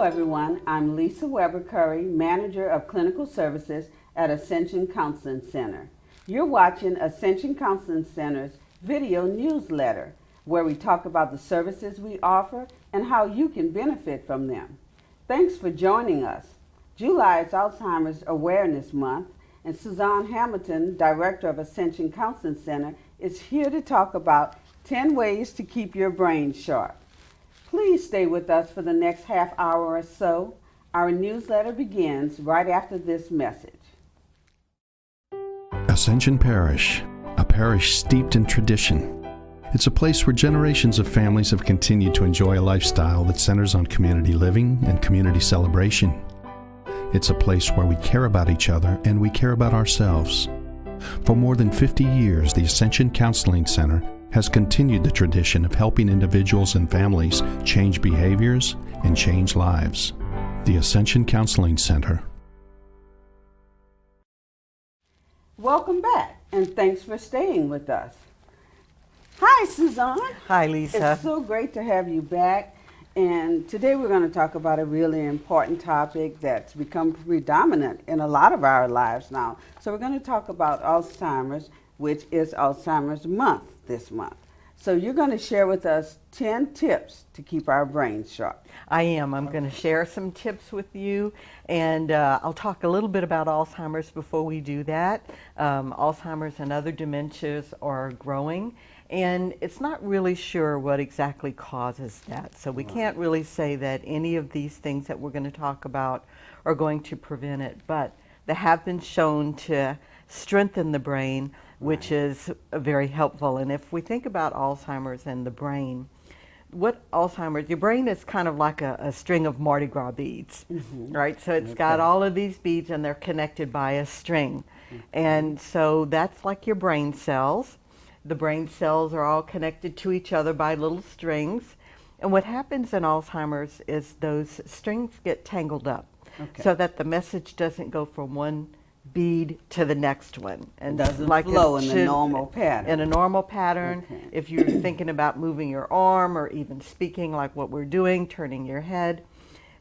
Hello everyone, I'm Lisa Weber Curry, Manager of Clinical Services at Ascension Counseling Center. You're watching Ascension Counseling Center's video newsletter, where we talk about the services we offer and how you can benefit from them. Thanks for joining us. July is Alzheimer's Awareness Month, and Suzanne Hamilton, Director of Ascension Counseling Center, is here to talk about 10 ways to keep your brain sharp. Please stay with us for the next half hour or so. Our newsletter begins right after this message. Ascension Parish, a parish steeped in tradition. It's a place where generations of families have continued to enjoy a lifestyle that centers on community living and community celebration. It's a place where we care about each other and we care about ourselves. For more than 50 years, the Ascension Counseling Center has continued the tradition of helping individuals and families change behaviors and change lives. The Ascension Counseling Center. Welcome back, and thanks for staying with us. Hi, Suzanne. Hi, Lisa. It's so great to have you back. And today we're going to talk about a really important topic that's become predominant in a lot of our lives now. So we're going to talk about Alzheimer's, which is Alzheimer's Month this month. So you're going to share with us 10 tips to keep our brains sharp. I am. I'm going to share some tips with you, and I'll talk a little bit about Alzheimer's before we do that. Alzheimer's and other dementias are growing, and it's not really sure what exactly causes that. So we can't really say that any of these things that we're going to talk about are going to prevent it, but they have been shown to strengthen the brain, which is very helpful. And if we think about Alzheimer's and the brain, your brain is kind of like a string of Mardi Gras beads, right? So it's got all of these beads and they're connected by a string. And so that's like your brain cells. The brain cells are all connected to each other by little strings. And what happens in Alzheimer's is those strings get tangled up so that the message doesn't go from one bead to the next one, and doesn't like flow in the normal pattern. In a normal pattern, if you're thinking about moving your arm or even speaking like what we're doing, turning your head,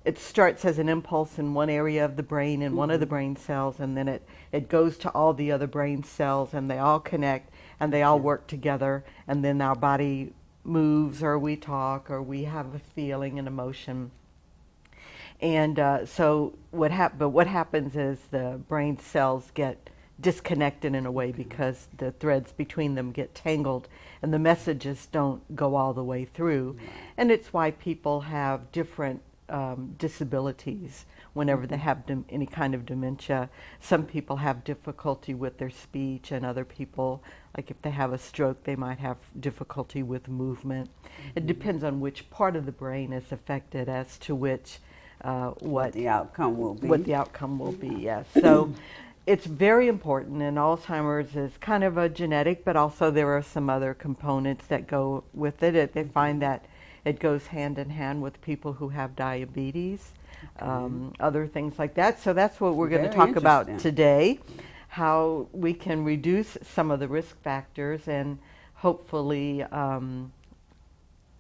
it starts as an impulse in one area of the brain, in one of the brain cells, and then it goes to all the other brain cells, and they all connect, and they all work together, and then our body moves, or we talk, or we have a feeling, an emotion. And so what happens is the brain cells get disconnected in a way because the threads between them get tangled and the messages don't go all the way through. And it's why people have different disabilities whenever they have any kind of dementia. Some people have difficulty with their speech, and other people, like if they have a stroke, they might have difficulty with movement. It depends on which part of the brain is affected as to which what the outcome will be. What the outcome will be, yes. So it's very important, and Alzheimer's is kind of a genetic, but also there are some other components that go with it. They find that it goes hand in hand with people who have diabetes, other things like that. So that's what we're going to talk about today, how we can reduce some of the risk factors and hopefully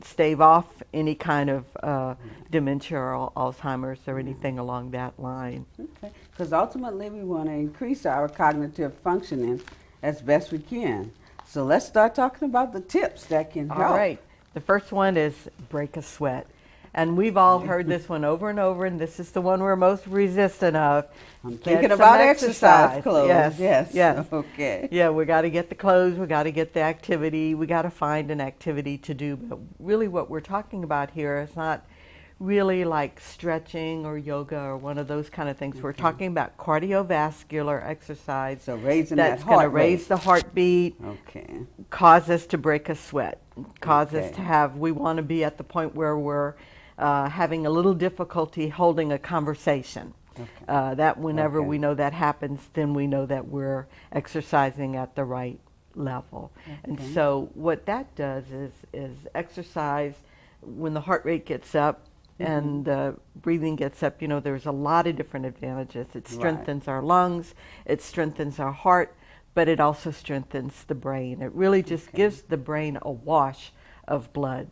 stave off any kind of dementia or Alzheimer's or anything along that line. Okay, because ultimately we want to increase our cognitive functioning as best we can. So let's start talking about the tips that can help. All right. The first one is break a sweat. And we've all heard this one over and over, and this is the one we're most resistant of. I'm thinking about exercise clothes. Yes. Okay. Yeah, we got to get the clothes, we got to get the activity, we got to find an activity to do. But really what we're talking about here is not really like stretching or yoga or one of those kind of things. We're talking about cardiovascular exercise. So raising that's that going heart to raise the heartbeat, cause us to break a sweat, cause us to have, we want to be at the point where we're having a little difficulty holding a conversation. That whenever we know that happens, then we know that we're exercising at the right level. And so what that does is exercise, when the heart rate gets up and the breathing gets up, there's a lot of different advantages. It strengthens our lungs, it strengthens our heart, but it also strengthens the brain. It really just gives the brain a wash of blood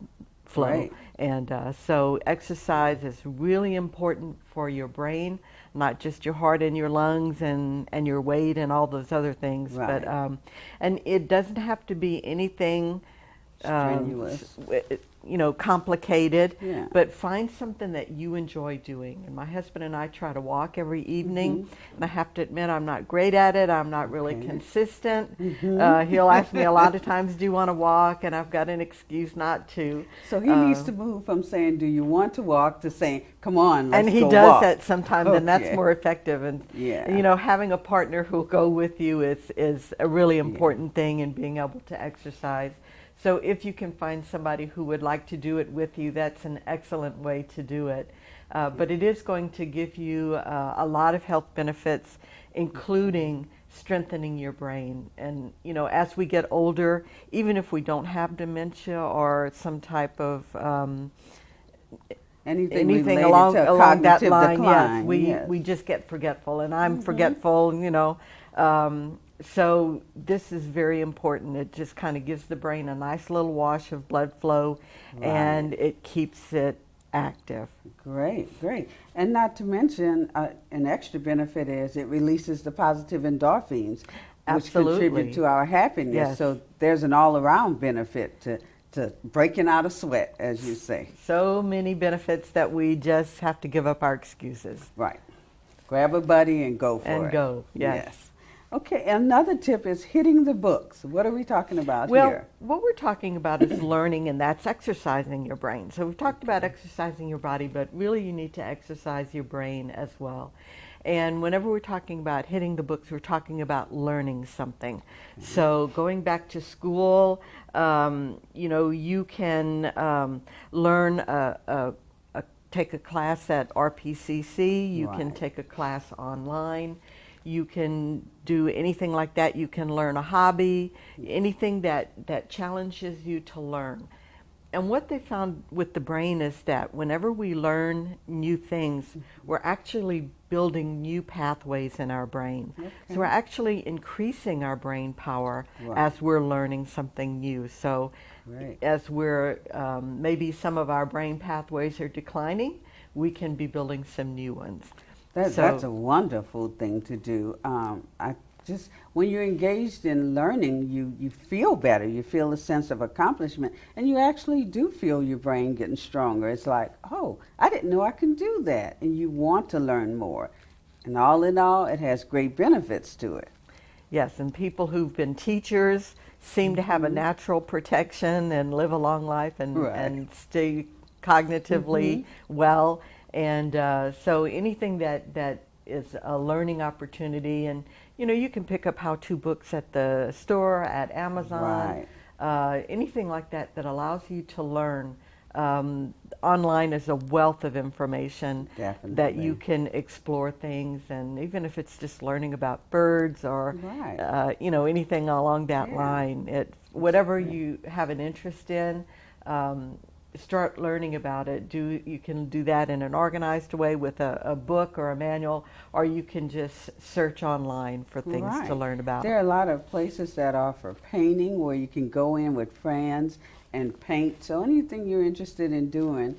flow. Right. And so exercise is really important for your brain, not just your heart and your lungs and your weight and all those other things. Right. But and it doesn't have to be anything Strenuous. Complicated, Yeah. but find something that you enjoy doing. And my husband and I try to walk every evening, and I have to admit I'm not great at it. I'm not really consistent. He'll ask me a lot of times, do you want to walk? And I've got an excuse not to. So he needs to move from saying, do you want to walk, to saying, come on, let's and he go does walk. that sometimes, and that's Okay. more effective. And Yeah. having a partner who'll go with you is a really important thing in being able to exercise. So if you can find somebody who would like to do it with you, that's an excellent way to do it. But it is going to give you a lot of health benefits, including strengthening your brain. And, as we get older, even if we don't have dementia or some type of anything anything related along to that cognitive line, decline, yes, we just get forgetful, and I'm forgetful, so this is very important. It just kind of gives the brain a nice little wash of blood flow, and it keeps it active. Great, great. And not to mention, an extra benefit is it releases the positive endorphins, which Absolutely. contribute to our happiness. Yes. So there's an all-around benefit to breaking out a sweat, as you say. So many benefits that we just have to give up our excuses. Right. Grab a buddy and go for it. And go, yes. Okay, another tip is hitting the books. What are we talking about Well, here? what we're talking about is learning, and that's exercising your brain. So we've talked about exercising your body, but really you need to exercise your brain as well. And whenever we're talking about hitting the books, we're talking about learning something. So going back to school, you can learn take a class at RPCC. You can take a class online. You can do anything like that. You can learn a hobby, anything that challenges you to learn. And what they found with the brain is that whenever we learn new things, we're actually building new pathways in our brain. Okay. So we're actually increasing our brain power as we're learning something new. So as we're, maybe some of our brain pathways are declining, we can be building some new ones. That's a wonderful thing to do. When you're engaged in learning, you feel better. You feel a sense of accomplishment, and you actually do feel your brain getting stronger. It's like, oh, I didn't know I can do that, and you want to learn more. And all in all, it has great benefits to it. Yes, and people who've been teachers seem to have a natural protection and live a long life and stay cognitively well. And so anything that is a learning opportunity, and you can pick up how-to books at the store, at Amazon, anything like that allows you to learn. Online is a wealth of information that you can explore things, and even if it's just learning about birds or anything along that line, whatever you have an interest in. Start learning about it. You can do that in an organized way with a book or a manual, or you can just search online for things to learn about. There are a lot of places that offer painting where you can go in with friends and paint. So anything you're interested in doing,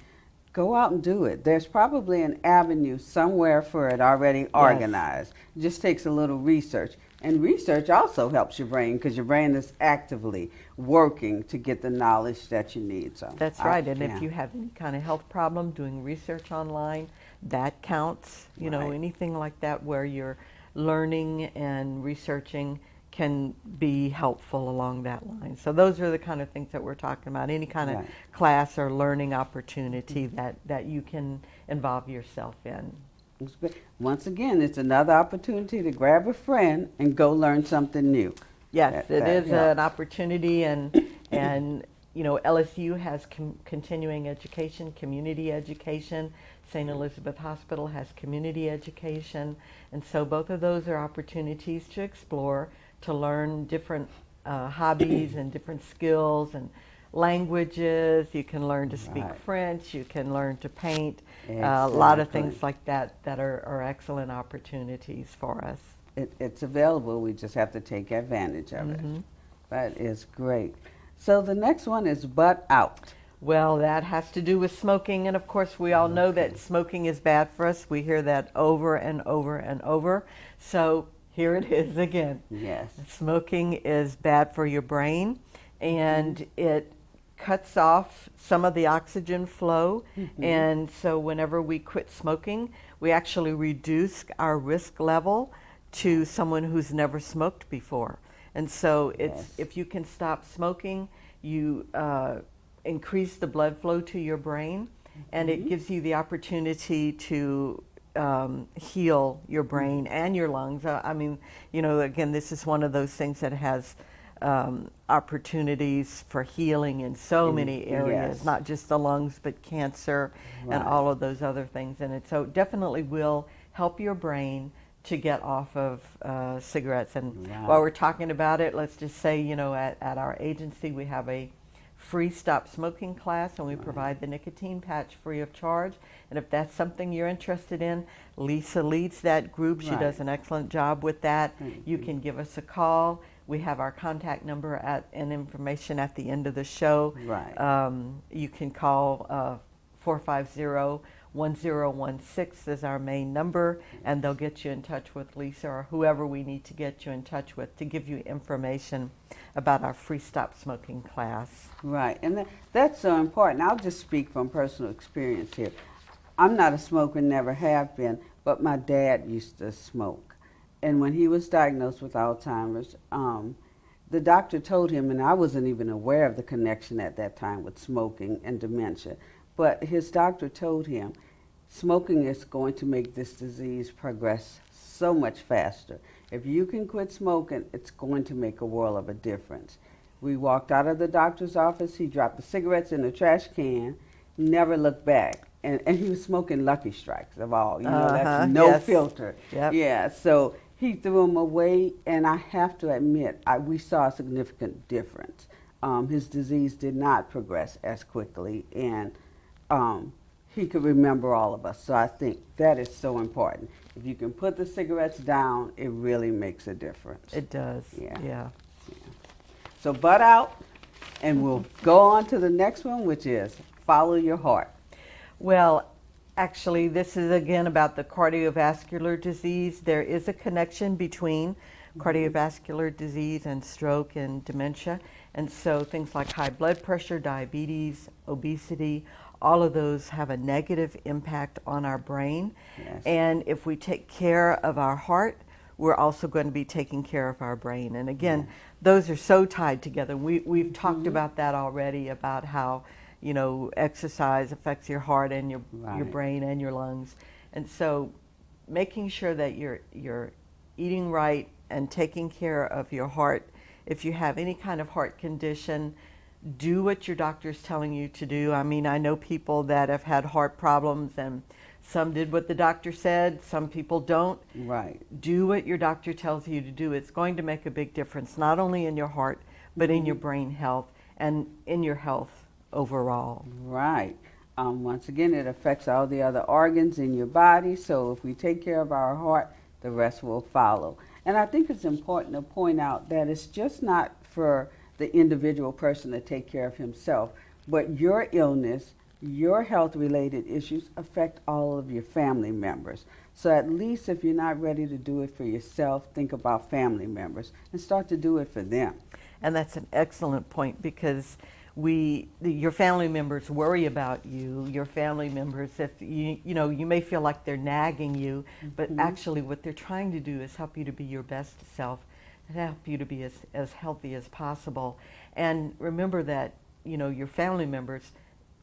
go out and do it. There's probably an avenue somewhere for it already organized. It just takes a little research. And research also helps your brain, because your brain is actively working to get the knowledge that you need. So that's right. And if you have any kind of health problem, doing research online, that counts. Anything like that where you're learning and researching can be helpful along that line. So those are the kind of things that we're talking about. Any kind of class or learning opportunity that you can involve yourself in. Once again, it's another opportunity to grab a friend and go learn something new. Yes, it is an opportunity, and LSU has continuing education, community education. St. Elizabeth Hospital has community education, and so both of those are opportunities to explore, to learn different hobbies and different skills and languages. You can learn to speak French. You can learn to paint. A lot of things like that are excellent opportunities for us. It's available. We just have to take advantage of it. That is great. So the next one is butt out. Well, that has to do with smoking, and of course we all know that smoking is bad for us. We hear that over and over and over. So here it is again. Yes. Smoking is bad for your brain, and it cuts off some of the oxygen flow. And so whenever we quit smoking, we actually reduce our risk level to someone who's never smoked before. And so it's, if you can stop smoking, you increase the blood flow to your brain, and it gives you the opportunity to heal your brain and your lungs. I mean, you know, again, this is one of those things that has opportunities for healing in so many areas, not just the lungs, but cancer and all of those other things in it. So it definitely will help your brain to get off of cigarettes. And while we're talking about it, let's just say, you know, at our agency we have a free stop smoking class, and we provide the nicotine patch free of charge. And if that's something you're interested in, Lisa leads that group. She does an excellent job with that. You can give us a call. We have our contact number and information at the end of the show. You can call 450-1016 is our main number, and they'll get you in touch with Lisa or whoever we need to get you in touch with to give you information about our free stop smoking class. Right, and that's so important. I'll just speak from personal experience here. I'm not a smoker, never have been, but my dad used to smoke. And when he was diagnosed with Alzheimer's, the doctor told him, and I wasn't even aware of the connection at that time with smoking and dementia, but his doctor told him, smoking is going to make this disease progress so much faster. If you can quit smoking, it's going to make a world of a difference. We walked out of the doctor's office, he dropped the cigarettes in the trash can, never looked back. And he was smoking Lucky Strikes of all, you know, that's no filter. Yeah, so he threw them away, and I have to admit, we saw a significant difference. His disease did not progress as quickly, and he could remember all of us. So I think that is so important. If you can put the cigarettes down, it really makes a difference. It does. Yeah. So butt out, and we'll go on to the next one, which is follow your heart. Well, actually, this is again about the cardiovascular disease. There is a connection between cardiovascular disease and stroke and dementia. And so things like high blood pressure, diabetes, obesity, all of those have a negative impact on our brain. And if we take care of our heart, we're also going to be taking care of our brain. And again, those are so tied together. We've talked about that already, about how, you know, exercise affects your heart and your brain and your lungs. And so making sure that you're eating right and taking care of your heart. If you have any kind of heart condition, do what your doctor's telling you to do. I mean, I know people that have had heart problems, and some did what the doctor said, some people don't. Do what your doctor tells you to do. It's going to make a big difference, not only in your heart, but in your brain health and in your health overall. Once again, it affects all the other organs in your body, so if we take care of our heart, the rest will follow. And I think it's important to point out that it's just not for the individual person to take care of himself, but your illness, your health-related issues affect all of your family members. So at least if you're not ready to do it for yourself, think about family members and start to do it for them. And that's an excellent point, because your family members worry about you. Your family members, if you may feel like they're nagging you, but actually what they're trying to do is help you to be your best self and help you to be as healthy as possible. And remember that, you know, your family members,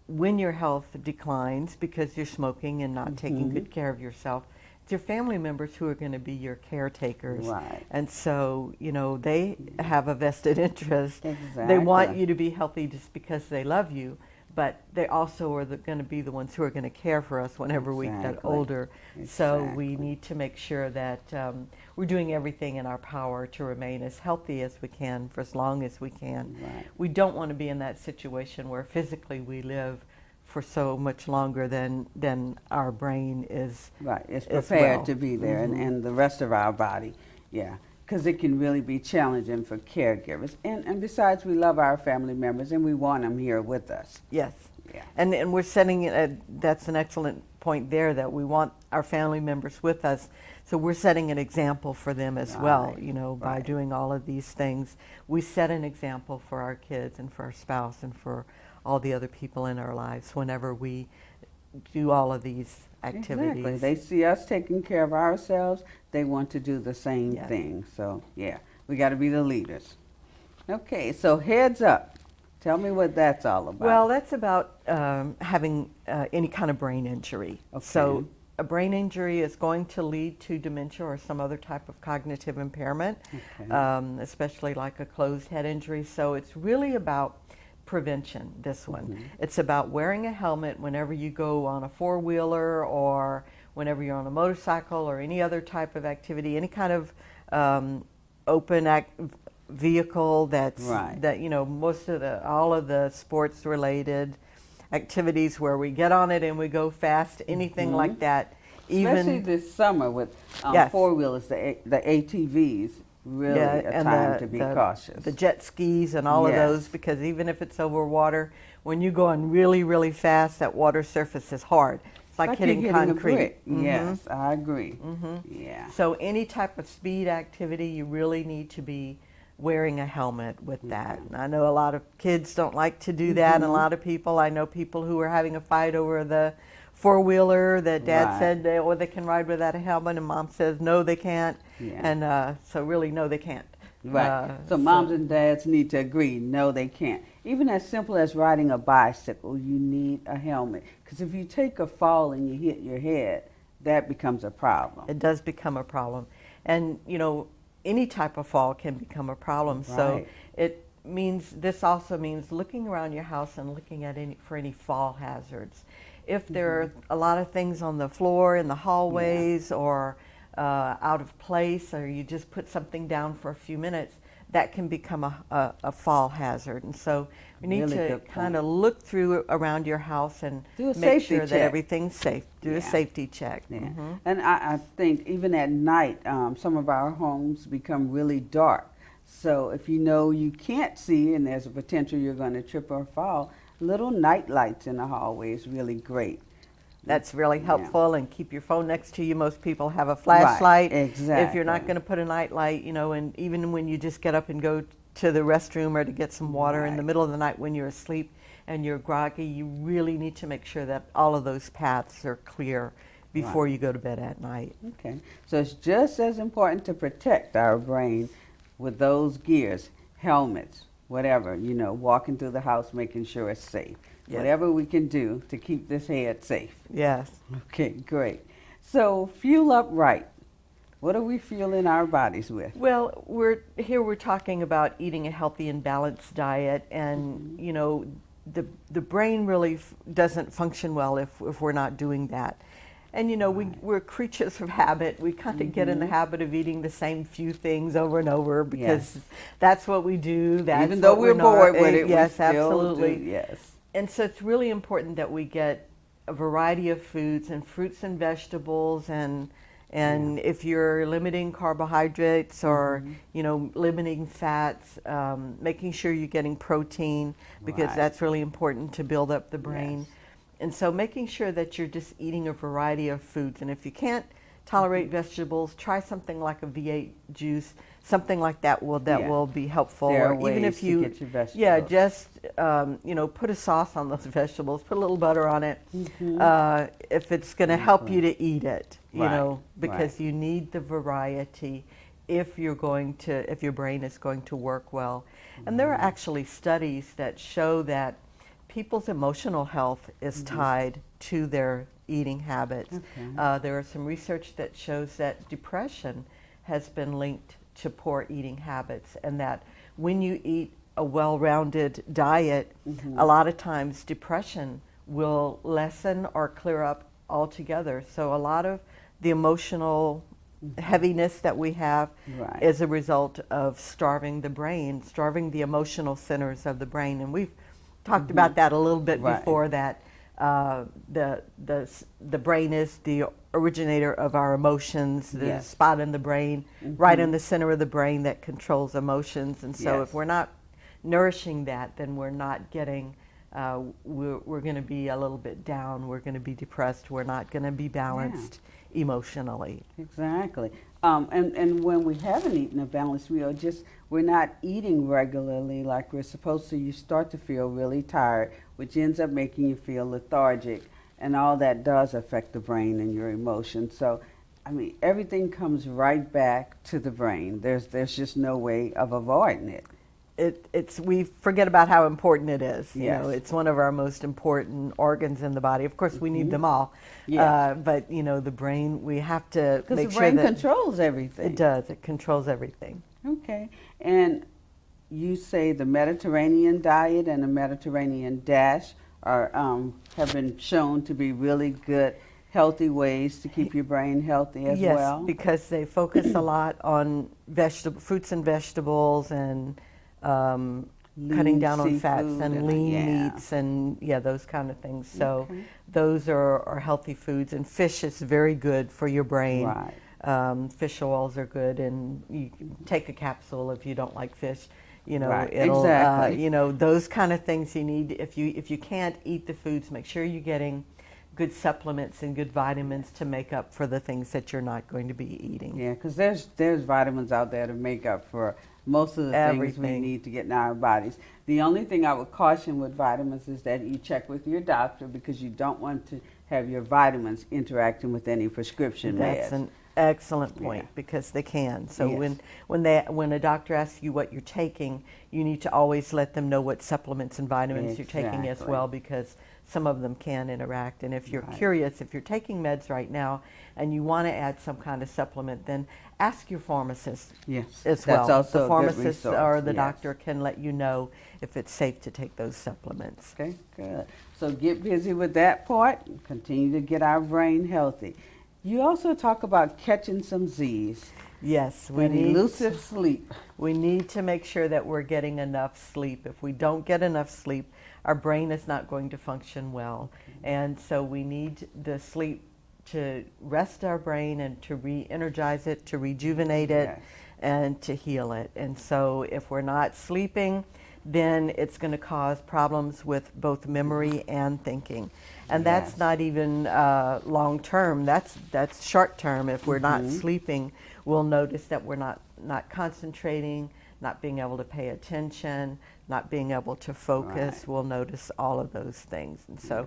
when your health declines because you're smoking and not taking good care of yourself, it's your family members who are going to be your caretakers. And so, you know, they have a vested interest. They want you to be healthy just because they love you, but they also are going to be the ones who are going to care for us whenever we get older. So we need to make sure that we're doing everything in our power to remain as healthy as we can for as long as we can. We don't want to be in that situation where physically we live for so much longer than our brain is it's prepared to be there, and the rest of our body. because it can really be challenging for caregivers. And besides, we love our family members and we want them here with us. Yes. Yeah. And we're setting, that's an excellent point there, that we want our family members with us. So we're setting an example for them as well, you know, by doing all of these things. We set an example for our kids and for our spouse and for all the other people in our lives whenever we do all of these activities. Exactly. They see us taking care of ourselves, they want to do the same thing. So, yeah, we got to be the leaders. Okay, so heads up. Tell me what that's all about. Well, that's about having any kind of brain injury. Okay. So a brain injury is going to lead to dementia or some other type of cognitive impairment, especially like a closed head injury. So it's really about prevention, this one. It's about wearing a helmet whenever you go on a four-wheeler or whenever you're on a motorcycle or any other type of activity, any kind of open vehicle that's that, you know, all of the sports related activities where we get on it and we go fast, anything like that. Especially this summer with four-wheelers, the ATVs, really a time to be cautious. The jet skis and all of those, because even if it's over water, when you go on really, really fast, that water surface is hard. It's like hitting concrete. Yes, I agree. Yeah. So any type of speed activity, you really need to be wearing a helmet with that. And I know a lot of kids don't like to do that, and a lot of people, I know people who are having a fight over the four-wheeler that Dad said they can ride without a helmet, and Mom says no, they can't. And so really, no, they can't. Right. So moms and dads need to agree, no, they can't. Even as simple as riding a bicycle, you need a helmet. Because if you take a fall and you hit your head, that becomes a problem. It does become a problem. And, you know, any type of fall can become a problem. So this also means looking around your house and looking at for any fall hazards. If there are a lot of things on the floor in the hallways or out of place, or you just put something down for a few minutes, that can become a fall hazard. And so we need to kind of look through around your house and make sure that everything's safe. Do a safety check. And I think even at night, some of our homes become really dark. So if you know you can't see and there's a potential you're going to trip or fall, little night lights in the hallway is really great. That's really helpful, and keep your phone next to you. Most people have a flashlight. Exactly. If you're not going to put a night light, you know, and even when you just get up and go to the restroom or to get some water in the middle of the night when you're asleep and you're groggy, you really need to make sure that all of those paths are clear before you go to bed at night. Okay. So it's just as important to protect our brain with those gears, helmets, whatever, you know, walking through the house, making sure it's safe. Whatever we can do to keep this head safe. Yes. Okay, great. So fuel up right. What are we fueling our bodies with? Well, we're talking about eating a healthy and balanced diet, and you know, the brain really doesn't function well if we're not doing that. And you know, we're creatures of habit. We kind of get in the habit of eating the same few things over and over because that's what we do. That's even though we're bored with it, yes, we still absolutely. do, yes. And so it's really important that we get a variety of foods and fruits and vegetables, and if you're limiting carbohydrates or you know, limiting fats, making sure you're getting protein, because that's really important to build up the brain. And so making sure that you're just eating a variety of foods. And if you can't tolerate vegetables, try something like a V8 juice, something like that will be helpful. There are or even ways if you to get your vegetables. just you know, put a sauce on those vegetables, put a little butter on it, if it's going to help you to eat it, you know, because you need the variety if your brain is going to work well. And there are actually studies that show that people's emotional health is tied to their eating habits. There are some research that shows that depression has been linked to poor eating habits, and that when you eat a well-rounded diet, a lot of times depression will lessen or clear up altogether. So a lot of the emotional heaviness that we have is a result of starving the brain, starving the emotional centers of the brain. And we've talked about that a little bit before, that The brain is the originator of our emotions. The Yes. spot in the brain, right in the center of the brain, that controls emotions. And so, Yes. if we're not nourishing that, then we're not getting. We're going to be a little bit down. We're going to be depressed. We're not going to be balanced emotionally. Exactly. And when we haven't eaten a balanced meal, we're not eating regularly like we're supposed to, you start to feel really tired, which ends up making you feel lethargic. And all that does affect the brain and your emotions. So, I mean, everything comes right back to the brain. There's just no way of avoiding it. We forget about how important it is. You Yes. know, it's one of our most important organs in the body. Of course, we need them all. Yes. But you know, the brain, we have to Because make the sure brain that controls everything. it does. It controls everything. Okay. And you say the Mediterranean diet and the Mediterranean dash have been shown to be really good, healthy ways to keep your brain healthy as well? Yes, because they focus a lot on fruits and vegetables, and cutting down on fats seafood and lean yeah. meats and those kind of things. So Okay. those are healthy foods, and fish is very good for your brain. Right. Fish oils are good, and you can take a capsule if you don't like fish. You know, Right, it'll exactly. you know, those kind of things you need. If you can't eat the foods, make sure you're getting good supplements and good vitamins to make up for the things that you're not going to be eating. Yeah, because there's vitamins out there to make up for most of the things we Everything. need to get in our bodies. The only thing I would caution with vitamins is that you check with your doctor, because you don't want to have your vitamins interacting with any prescription That's meds. an excellent point, Yeah. because they can. So Yes. when a doctor asks you what you're taking, you need to always let them know what supplements and vitamins you're taking as Exactly. well, because some of them can interact. And if you're Right. curious, if you're taking meds right now and you want to add some kind of supplement, then ask your pharmacist Yes, as that's well. also The a good pharmacist resource, or the yes. doctor can let you know if it's safe to take those supplements. Okay, good. So get busy with that part and continue to get our brain healthy. You also talk about catching some Z's. Yes, We need elusive sleep. We need to make sure that we're getting enough sleep. If we don't get enough sleep, our brain is not going to function well. And so we need the sleep to rest our brain and to re-energize it, to rejuvenate it, Yes. and to heal it. And so if we're not sleeping, then it's going to cause problems with both memory and thinking. And that's Yes. not even long term, that's short term. If we're not sleeping, we'll notice that we're not concentrating, not being able to pay attention, not being able to focus. Right. We'll notice all of those things. And so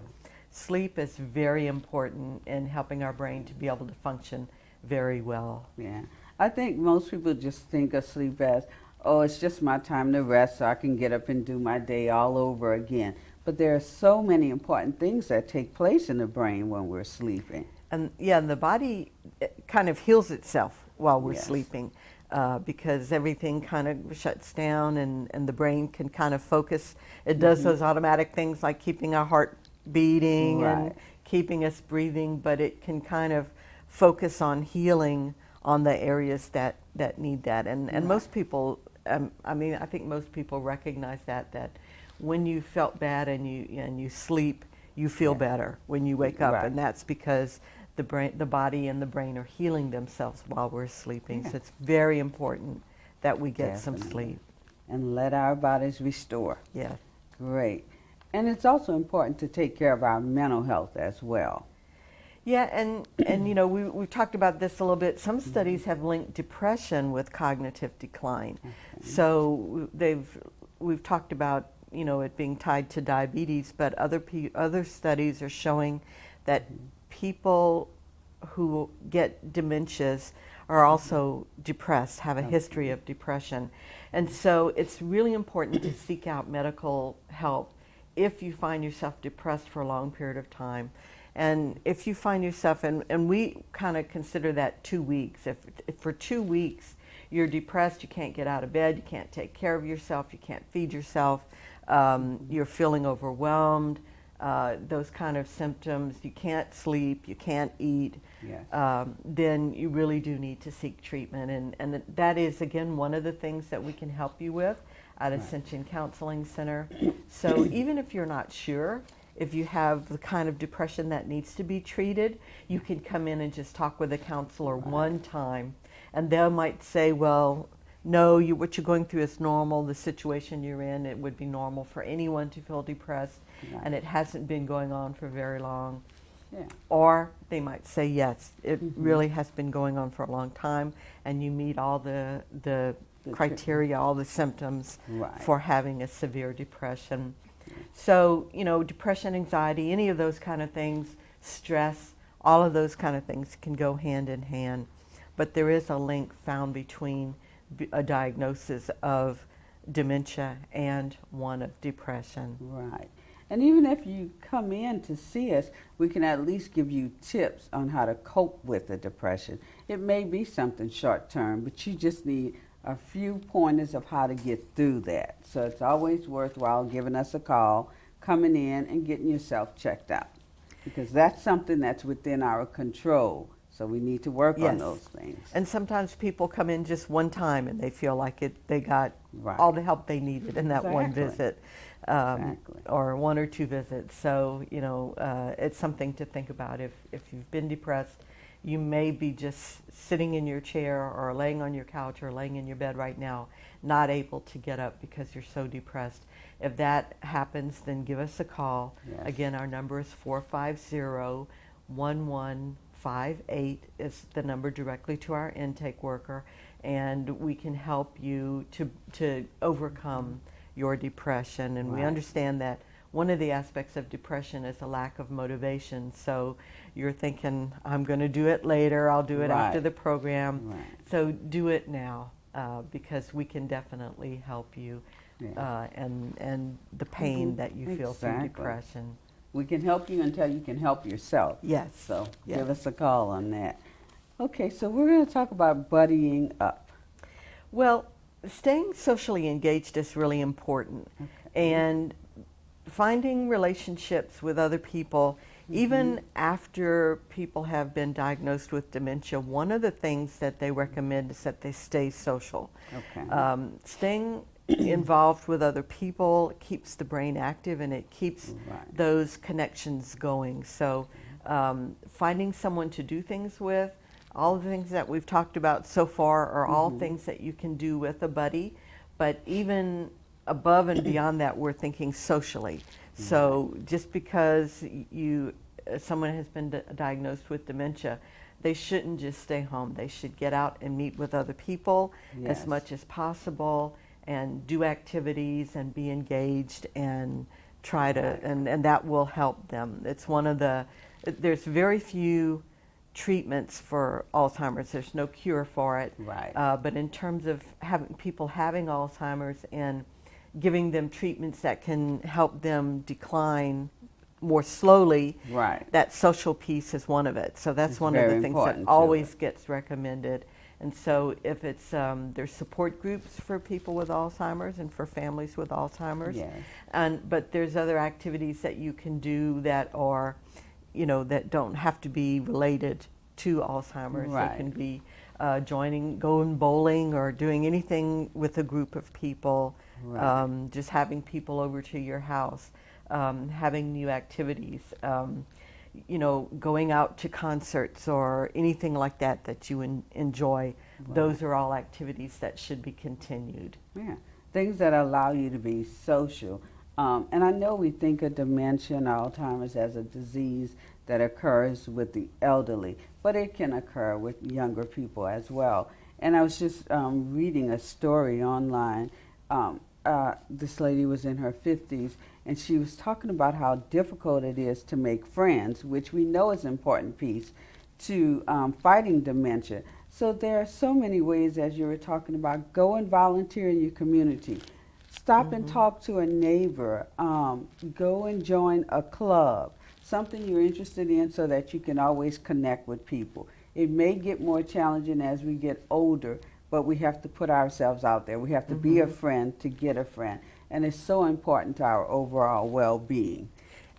sleep is very important in helping our brain to be able to function very well. Yeah. I think most people just think of sleep as, oh, it's just my time to rest so I can get up and do my day all over again. But there are so many important things that take place in the brain when we're sleeping. And the body kind of heals itself while we're Yes. sleeping, because everything kind of shuts down, and the brain can kind of focus. It does those automatic things like keeping our heart beating and Right. keeping us breathing, but it can kind of focus on healing on the areas that need that. And most people, I think most people recognize that when you felt bad and you sleep, you feel better when you wake up, Right. and that's because the body and the brain are healing themselves while we're sleeping. Yeah. So it's very important that we get some Definitely. sleep. And let our bodies restore. Yeah. Great. And it's also important to take care of our mental health as well. Yeah, and you know, we've talked about this a little bit. Some studies have linked depression with cognitive decline. So we've talked about, you know, it being tied to diabetes, but other studies are showing that people who get dementias are also depressed, have a history of depression. And so it's really important to seek out medical help if you find yourself depressed for a long period of time. And if you find yourself, and we kind of consider that 2 weeks. If for 2 weeks you're depressed, you can't get out of bed, you can't take care of yourself, you can't feed yourself, you're feeling overwhelmed, those kind of symptoms, you can't sleep, you can't eat, Yes. then you really do need to seek treatment. And that is, again, one of the things that we can help you with at Ascension Counseling Center. So even if you're not sure if you have the kind of depression that needs to be treated, you can come in and just talk with a counselor one time, and they might say, well, no, what you're going through is normal. The situation you're in, it would be normal for anyone to feel depressed, and it hasn't been going on for very long. Yeah. Or they might say, yes, it really has been going on for a long time, and you meet all the criteria, all the symptoms for having a severe depression. So, you know, depression, anxiety, any of those kind of things, stress, all of those kind of things can go hand in hand. But there is a link found between a diagnosis of dementia and one of depression. Right. And even if you come in to see us, we can at least give you tips on how to cope with the depression. It may be something short term, but you just need a few pointers of how to get through that. So it's always worthwhile giving us a call, coming in and getting yourself checked out, because that's something that's within our control. So we need to work on those things. And sometimes people come in just one time and they feel like they got all the help they needed in that one visit, or one or two visits. So, you know, it's something to think about. If you've been depressed, you may be just sitting in your chair or laying on your couch or laying in your bed right now, not able to get up because you're so depressed. If that happens, then give us a call. Again, our number is 450-1158 is the number directly to our intake worker, and we can help you to overcome your depression. And we understand that one of the aspects of depression is a lack of motivation. So you're thinking, I'm going to do it later, I'll do it after the program. So do it now, because we can definitely help you and the pain that you feel through depression. We can help you until you can help yourself. Yes. So give us a call on that. Okay, so we're going to talk about buddying up. Well, staying socially engaged is really important. And finding relationships with other people, even after people have been diagnosed with dementia, one of the things that they recommend is that they stay social. Staying involved with other people keeps the brain active, and it keeps those connections going. So finding someone to do things with, all the things that we've talked about so far are all things that you can do with a buddy, but even above and beyond that, we're thinking socially. So just because someone has been diagnosed with dementia, they shouldn't just stay home. They should get out and meet with other people as much as possible, and do activities and be engaged and try to, and that will help them. It's one of there's very few treatments for Alzheimer's. There's no cure for it. But in terms of people having Alzheimer's and giving them treatments that can help them decline more slowly, that social piece is one of it. So that's one of the things that always gets recommended. And so if it's, there's support groups for people with Alzheimer's and for families with Alzheimer's. But there's other activities that you can do that are, you know, that don't have to be related to Alzheimer's. They can be going bowling or doing anything with a group of people, just having people over to your house, having new activities. You know, going out to concerts or anything like that that you enjoy. Those are all activities that should be continued. Things that allow you to be social. And I know we think of dementia and Alzheimer's as a disease that occurs with the elderly, but it can occur with younger people as well. And I was just reading a story online. This lady was in her 50s, and she was talking about how difficult it is to make friends, which we know is an important piece to fighting dementia. So there are so many ways, as you were talking about. Go and volunteer in your community. Stop and talk to a neighbor. Go and join a club, something you're interested in, so that you can always connect with people. It may get more challenging as we get older, but we have to put ourselves out there. We have to be a friend to get a friend. And it's so important to our overall well-being.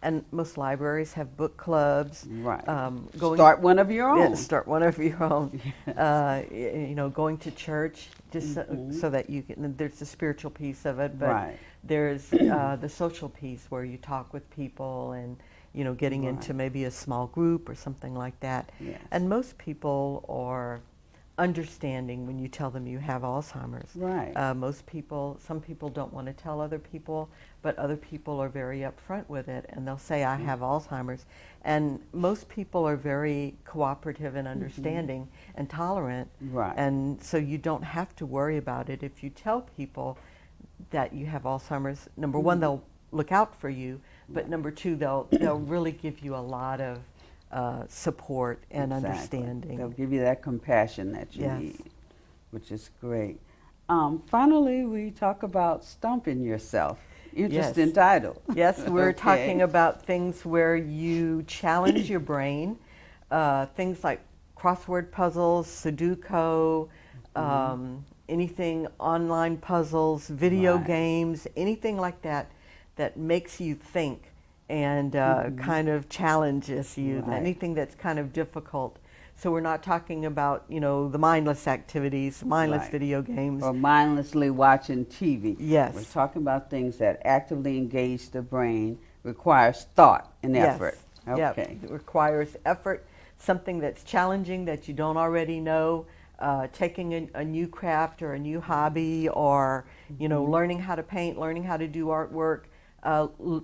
And most libraries have book clubs. Right. Start one of your own. Yeah, start one of your own. You know, going to church just so that you can. There's the spiritual piece of it, but there's the social piece where you talk with people and, you know, getting into maybe a small group or something like that. Yes. And most people are understanding when you tell them you have Alzheimer's. Right. Some people don't want to tell other people, but other people are very upfront with it, and they'll say, I have Alzheimer's. And most people are very cooperative and understanding and tolerant. Right. And so you don't have to worry about it. If you tell people that you have Alzheimer's, number one, they'll look out for you, but number two, they'll really give you a lot of support and understanding. They'll give you that compassion that you need, which is great. Finally, we talk about stumping yourself. You're just entitled. Yes, we're talking about things where you challenge your brain, things like crossword puzzles, Sudoku, anything, online puzzles, video games, anything like that that makes you think and kind of challenges you, anything that's kind of difficult. So we're not talking about, you know, the mindless activities, mindless video games. Or mindlessly watching TV. Yes. We're talking about things that actively engage the brain, requires thought and effort. Okay. It requires effort, something that's challenging that you don't already know, taking a new craft or a new hobby, or, you know, learning how to paint, learning how to do artwork,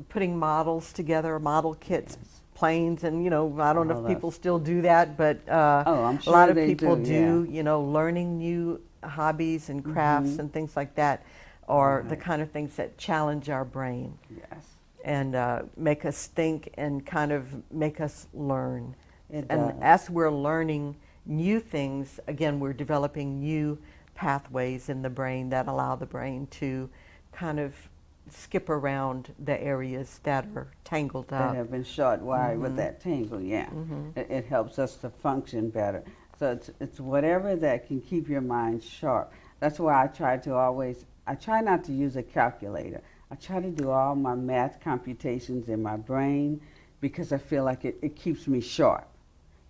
putting models together, model kits, planes, and, you know, I don't know if people still do that, but I'm sure a lot of people do, you know, learning new hobbies and crafts and things like that are the kind of things that challenge our brain. Yes. And make us think and kind of make us learn. It and does. as we're learning new things, again, we're developing new pathways in the brain that allow the brain to kind of skip around the areas that are tangled up. That have been short wired with that tangle, it helps us to function better. So it's whatever that can keep your mind sharp. That's why I try not to use a calculator. I try to do all my math computations in my brain because I feel like it keeps me sharp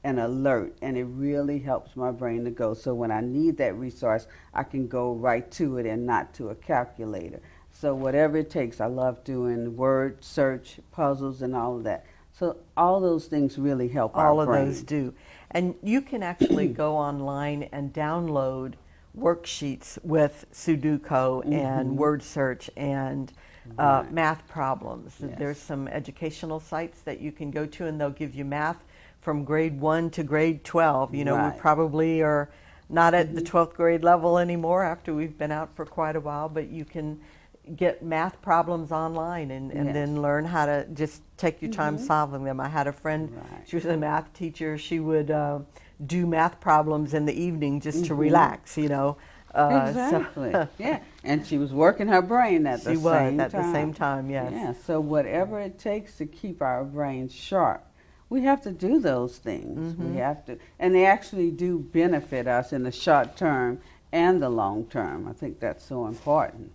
and alert, and it really helps my brain to go. So when I need that resource, I can go right to it and not to a calculator. So whatever it takes, I love doing word search, puzzles, and all of that. So all those things really help our brain. All of those do. And you can actually go online and download worksheets with Sudoku and word search and math problems. There's some educational sites that you can go to, and they'll give you math from grade 1 to grade 12. You know, we probably are not at the 12th grade level anymore after we've been out for quite a while, but you can get math problems online and then learn how to just take your time solving them. I had a friend, she was a math teacher, she would do math problems in the evening just to relax, you know. Exactly. And she was working her brain at the same time. She was at the same time, yes. Yeah, so whatever it takes to keep our brains sharp, we have to do those things. We have to, and they actually do benefit us in the short term and the long term. I think that's so important.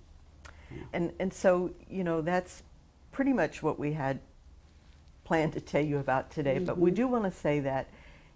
And so, you know, that's pretty much what we had planned to tell you about today. But we do want to say that,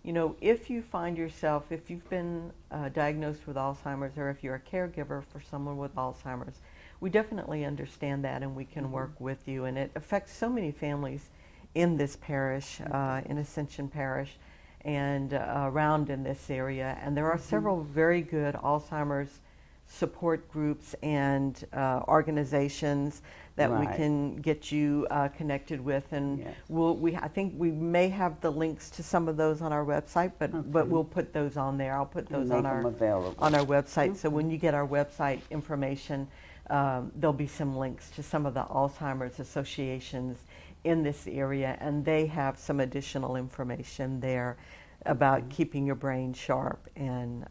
you know, if you find yourself, if you've been diagnosed with Alzheimer's, or if you're a caregiver for someone with Alzheimer's, we definitely understand that, and we can work with you. And it affects so many families in this parish, in Ascension Parish, and around in this area. And there are several very good Alzheimer's support groups and organizations that we can get you connected with, and I think we may have the links to some of those on our website, but we'll put those on there. I'll put those on our website. So when you get our website information, there'll be some links to some of the Alzheimer's associations in this area, and they have some additional information there about keeping your brain sharp and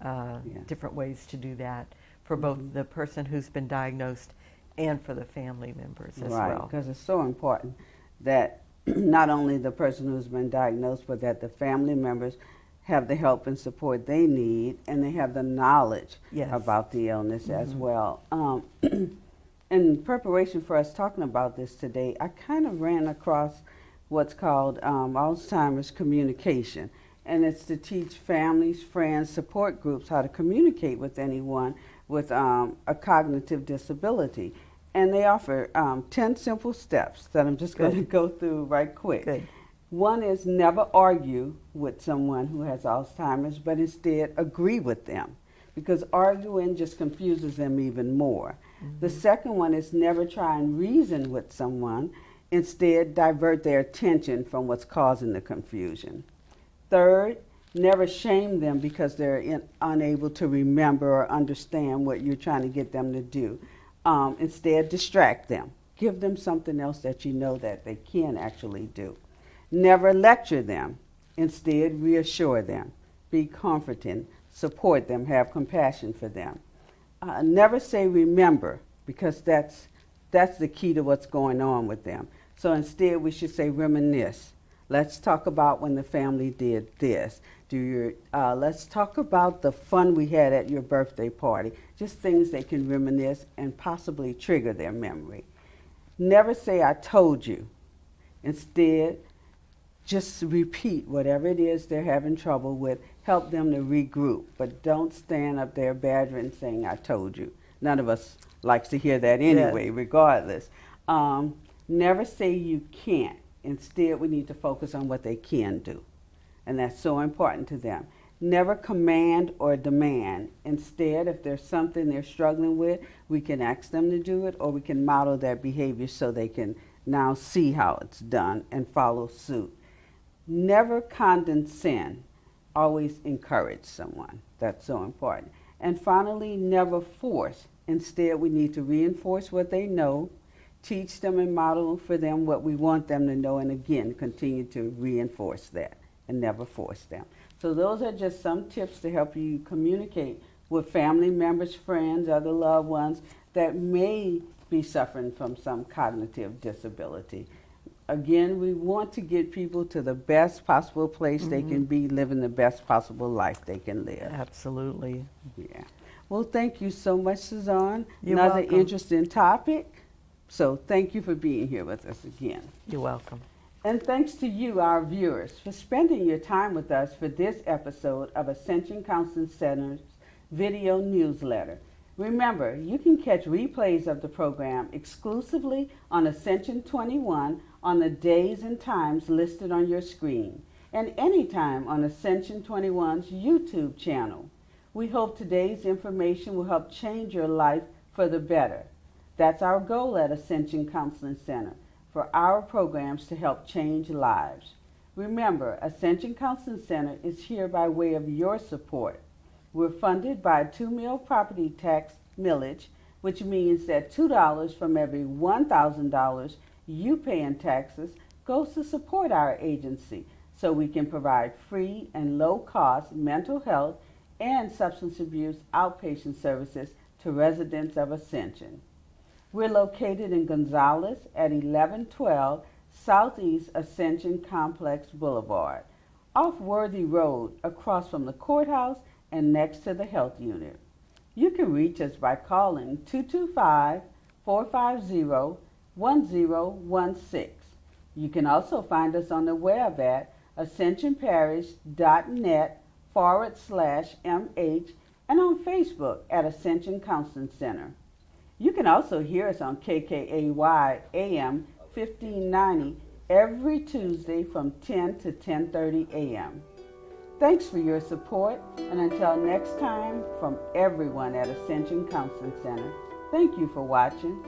different ways to do that for both the person who's been diagnosed and for the family members as well. Right, because it's so important that not only the person who's been diagnosed, but that the family members have the help and support they need, and they have the knowledge about the illness as well. In preparation for us talking about this today, I kind of ran across what's called Alzheimer's communication. And it's to teach families, friends, support groups how to communicate with anyone with a cognitive disability. And they offer 10 simple steps that I'm just going to go through right quick. Good. One is never argue with someone who has Alzheimer's, but instead agree with them, because arguing just confuses them even more. Mm-hmm. The second one is never try and reason with someone. Instead, divert their attention from what's causing the confusion. Third, never shame them because they're unable to remember or understand what you're trying to get them to do. Instead, distract them. Give them something else that you know that they can actually do. Never lecture them. Instead, reassure them. Be comforting. Support them. Have compassion for them. Never say remember, because that's the key to what's going on with them. So instead, we should say reminisce. Let's talk about when the family did this. Let's talk about the fun we had at your birthday party. Just things they can reminisce and possibly trigger their memory. Never say, I told you. Instead, just repeat whatever it is they're having trouble with. Help them to regroup, but don't stand up there badgering saying, I told you. None of us likes to hear that anyway, regardless. Never say you can't. Instead, we need to focus on what they can do. And that's so important to them. Never command or demand. Instead, if there's something they're struggling with, we can ask them to do it, or we can model their behavior so they can now see how it's done and follow suit. Never condescend. Always encourage someone. That's so important. And finally, never force. Instead, we need to reinforce what they know, teach them and model for them what we want them to know, and again, continue to reinforce that and never force them. So those are just some tips to help you communicate with family members, friends, other loved ones that may be suffering from some cognitive disability. Again, we want to get people to the best possible place they can be, living the best possible life they can live. Absolutely. Yeah. Well, thank you so much, Suzanne. You're Another welcome. interesting topic. So thank you for being here with us again. You're welcome. And thanks to you, our viewers, for spending your time with us for this episode of Ascension Counseling Center's video newsletter. Remember, you can catch replays of the program exclusively on Ascension 21 on the days and times listed on your screen, and anytime on Ascension 21's YouTube channel. We hope today's information will help change your life for the better. That's our goal at Ascension Counseling Center, for our programs to help change lives. Remember, Ascension Counseling Center is here by way of your support. We're funded by a 2-meal property tax millage, which means that $2 from every $1,000 you pay in taxes goes to support our agency, so we can provide free and low-cost mental health and substance abuse outpatient services to residents of Ascension. We're located in Gonzales at 1112 Southeast Ascension Complex Boulevard, off Worthy Road, across from the courthouse and next to the health unit. You can reach us by calling 225-450-1016. You can also find us on the web at ascensionparish.net/MH and on Facebook at Ascension Counseling Center. You can also hear us on KKAY AM 1590 every Tuesday from 10 to 10:30 a.m. Thanks for your support, and until next time, from everyone at Ascension Counseling Center, thank you for watching.